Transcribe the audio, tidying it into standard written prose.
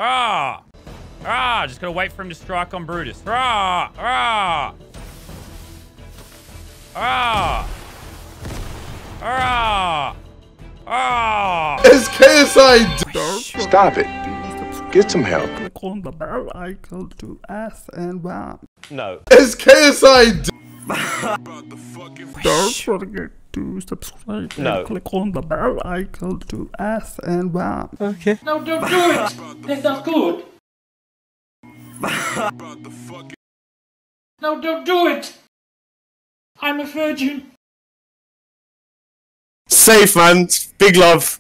Ah! Ah! Just gotta wait for him to strike on Brutus. Ah! Ah! Ah! Ah! Ah! It's KSI. Stop it. Get some help. Click on the bell icon to ask and wow. No. It's KSI. Don't forget to subscribe and click on the bell icon to ask and wow. Okay. No, don't do it! That's not good! No, don't do it! I'm a virgin! Safe, man. Big love.